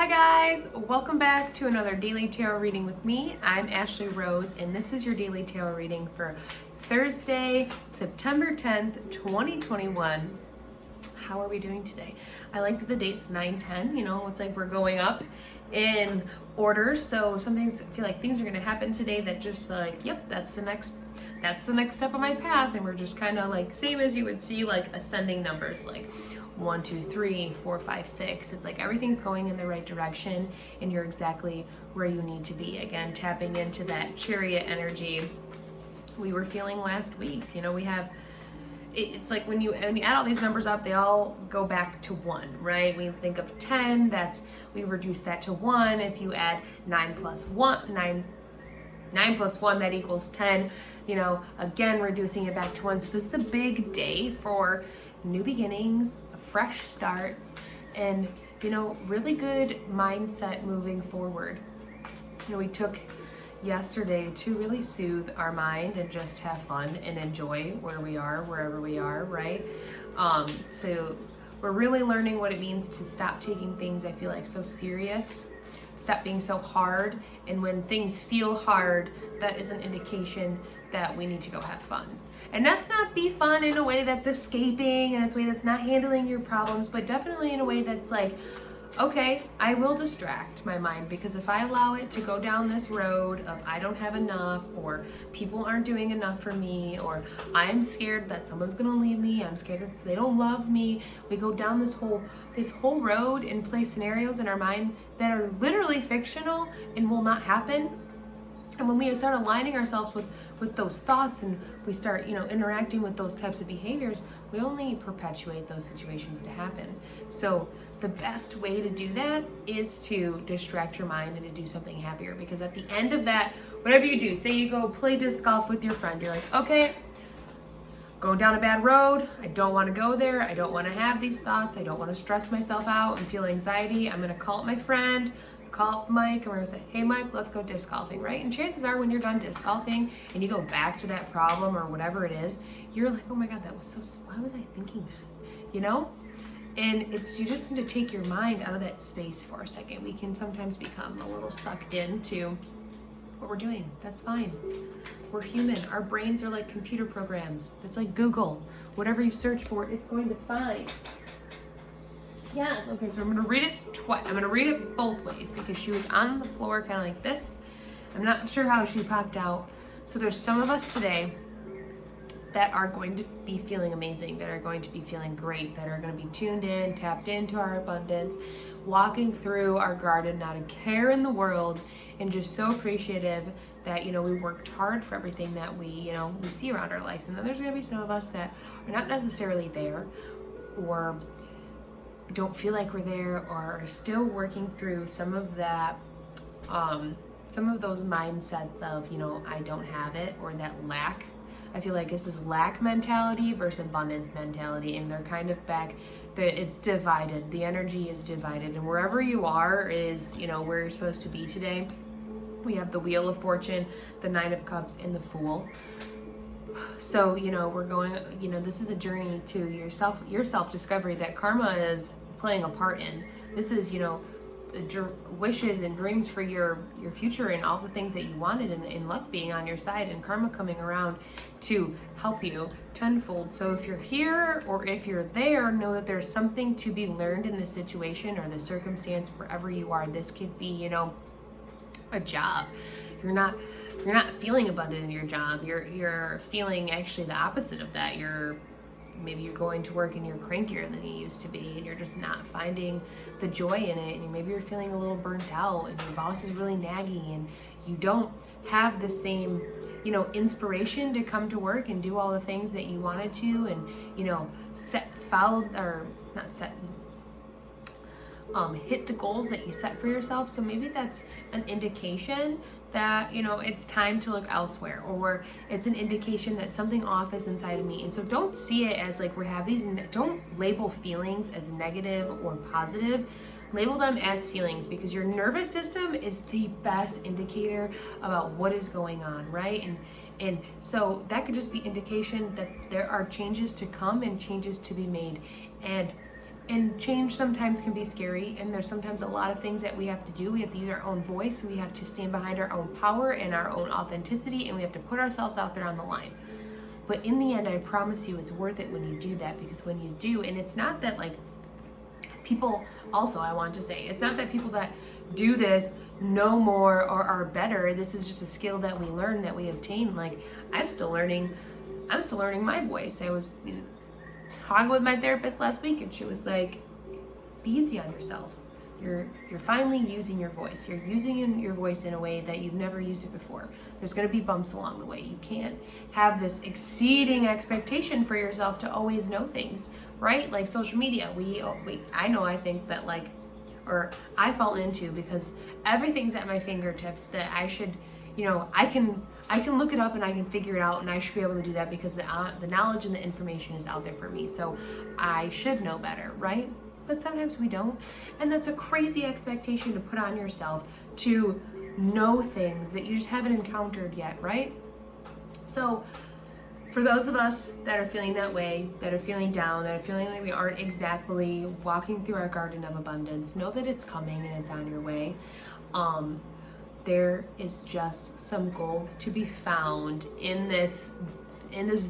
guys, welcome back to another daily tarot reading with me. I'm Ashley Rose and this is your daily tarot reading for Thursday, September 10th, 2021. How are we doing today? I like that the date's 9/10, you know, it's like we're going up in order. So some things, I feel like things are gonna happen today that just like, yep, that's the next step on my path. And we're just kind of like, same as you would see like ascending numbers, like 1, 2, 3, 4, 5, 6. It's like everything's going in the right direction and you're exactly where you need to be. Again, tapping into that chariot energy we were feeling last week. You know, we have, it's like when you add all these numbers up, they all go back to 1, right? We think of 10, we reduce that to 1. If you add 9 plus 1, 9 plus 1, that equals 10. You know, again, reducing it back to 1. So this is a big day for new beginnings, fresh starts, and, you know, really good mindset moving forward. You know, we took yesterday to really soothe our mind and just have fun and enjoy where we are, wherever we are, right? So we're really learning what it means to stop taking things, I feel like, so serious, stop being so hard. And when things feel hard, that is an indication that we need to go have fun. And that's not be fun in a way that's escaping and it's a way that's not handling your problems, but definitely in a way that's like, okay, I will distract my mind, because if I allow it to go down this road of I don't have enough, or people aren't doing enough for me, or I'm scared that someone's gonna leave me, I'm scared that they don't love me, we go down this whole road and play scenarios in our mind that are literally fictional and will not happen. And when we start aligning ourselves with those thoughts and we start, you know, interacting with those types of behaviors, we only perpetuate those situations to happen. So the best way to do that is to distract your mind and to do something happier, because at the end of that, whatever you do, say you go play disc golf with your friend, you're like, okay, going down a bad road, I don't want to go there, I don't want to have these thoughts, I don't want to stress myself out and feel anxiety, I'm going to call up my friend, call up Mike, and we're gonna say, hey Mike, let's go disc golfing, right? And chances are when you're done disc golfing and you go back to that problem or whatever it is, you're like, oh my God, why was I thinking that? You know? And you just need to take your mind out of that space for a second. We can sometimes become a little sucked into what we're doing. That's fine. We're human. Our brains are like computer programs. It's like Google. Whatever you search for, it's going to find. Yes, okay, so I'm gonna read it twice. I'm gonna read it both ways because she was on the floor kind of like this. I'm not sure how she popped out. So there's some of us today that are going to be feeling amazing, that are going to be feeling great, that are going to be tuned in, tapped into our abundance, walking through our garden, not a care in the world, and just so appreciative that, you know, we worked hard for everything that we see around our lives. And then there's going to be some of us that are not necessarily there, or don't feel like we're there, or are still working through some of that, some of those mindsets of, you know, I don't have it, or that lack. I feel like this is lack mentality versus abundance mentality, and they're kind of back. It's divided. The energy is divided, and wherever you are is, you know, where you're supposed to be today. We have the Wheel of Fortune, the Nine of Cups, and the Fool. So, you know, we're going, you know, this is a journey to your self-discovery that karma is playing a part in. This is, you know, wishes and dreams for your future and all the things that you wanted, and luck being on your side and karma coming around to help you tenfold. So if you're here or if you're there, know that there's something to be learned in this situation or the circumstance wherever you are. This could be, you know, a job. You're not feeling abundant in your job. You're feeling actually the opposite of that. Maybe you're going to work and you're crankier than you used to be, and you're just not finding the joy in it, and maybe you're feeling a little burnt out, and your boss is really naggy, and you don't have the same, you know, inspiration to come to work and do all the things that you wanted to, and, you know, hit the goals that you set for yourself. So maybe that's an indication that, you know, it's time to look elsewhere, or it's an indication that something off is inside of me. And so don't see it as like don't label feelings as negative or positive. Label them as feelings, because your nervous system is the best indicator about what is going on, right? And so that could just be indication that there are changes to come and changes to be made. And And change sometimes can be scary, and there's sometimes a lot of things that we have to do. We have to use our own voice, we have to stand behind our own power and our own authenticity, and we have to put ourselves out there on the line. But in the end, I promise you it's worth it when you do that, because when you do, and it's not that like people, also I want to say, it's not that people that do this know more or are better. This is just a skill that we learn, that we obtain. Like I'm still learning my voice. I was talking with my therapist last week, and she was like, be easy on yourself. You're finally using your voice. You're using your voice in a way that you've never used it before. There's going to be bumps along the way. You can't have this exceeding expectation for yourself to always know things, right? Like social media, I think that like, or I fall into, because everything's at my fingertips, that I should, I can look it up and I can figure it out, and I should be able to do that because the knowledge and the information is out there for me. So I should know better, right? But sometimes we don't. And that's a crazy expectation to put on yourself, to know things that you just haven't encountered yet, right? So for those of us that are feeling that way, that are feeling down, that are feeling like we aren't exactly walking through our garden of abundance, know that it's coming and it's on your way. There is just some gold to be found in this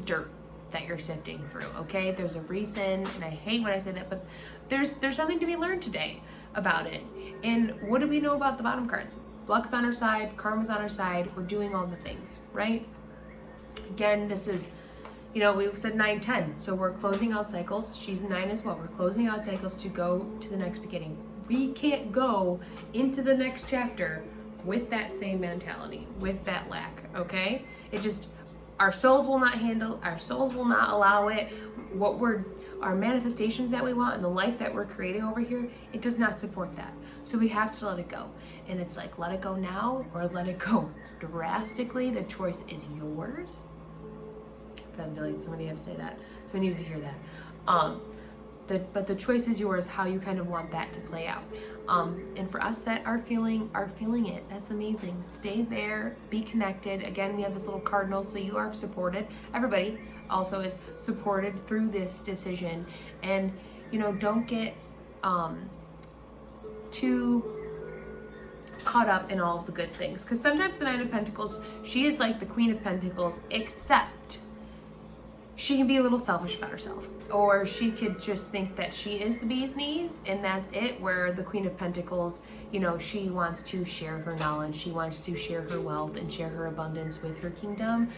dirt that you're sifting through, okay? There's a reason, and I hate when I say that, but there's something to be learned today about it. And what do we know about the bottom cards? Luck's on our side, karma's on our side, we're doing all the things, right? Again, this is, we said 9, 10, so we're closing out cycles. She's 9 as well. We're closing out cycles to go to the next beginning. We can't go into the next chapter with that same mentality, with that lack, okay? Our souls will not allow it. Our manifestations that we want and the life that we're creating over here, it does not support that. So we have to let it go. And it's like, let it go now or let it go drastically. The choice is yours. I feel like somebody had to say that, so I needed to hear that. But the choice is yours, how you kind of want that to play out. And for us that are feeling it, that's amazing. Stay there, be connected. Again, we have this little cardinal, so you are supported. Everybody also is supported through this decision. And, don't get too caught up in all of the good things. Because sometimes the Nine of Pentacles, she is like the Queen of Pentacles, except she can be a little selfish about herself. Or she could just think that she is the bee's knees and that's it, where the Queen of Pentacles, she wants to share her knowledge, she wants to share her wealth and share her abundance with her kingdom.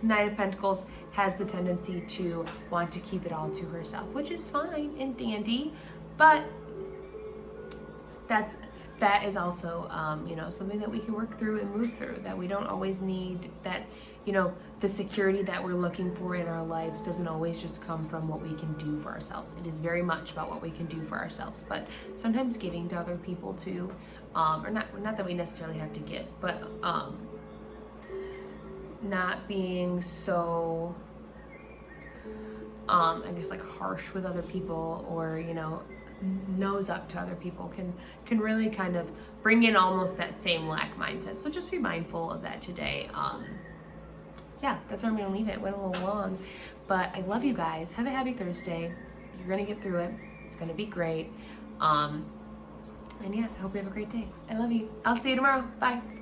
Nine of Pentacles has the tendency to want to keep it all to herself, which is fine and dandy, but that is also, something that we can work through and move through, that we don't always need that, the security that we're looking for in our lives doesn't always just come from what we can do for ourselves. It is very much about what we can do for ourselves, but sometimes giving to other people too, or not that we necessarily have to give, but not being so, I guess like harsh with other people, or, nose up to other people can really kind of bring in almost that same lack mindset. So just be mindful of that today. Yeah, that's where I'm gonna leave it. Went a little long, but I love you guys. Have a happy Thursday. You're gonna get through it. It's gonna be great. And yeah, I hope you have a great day. I love you. I'll see you tomorrow. Bye.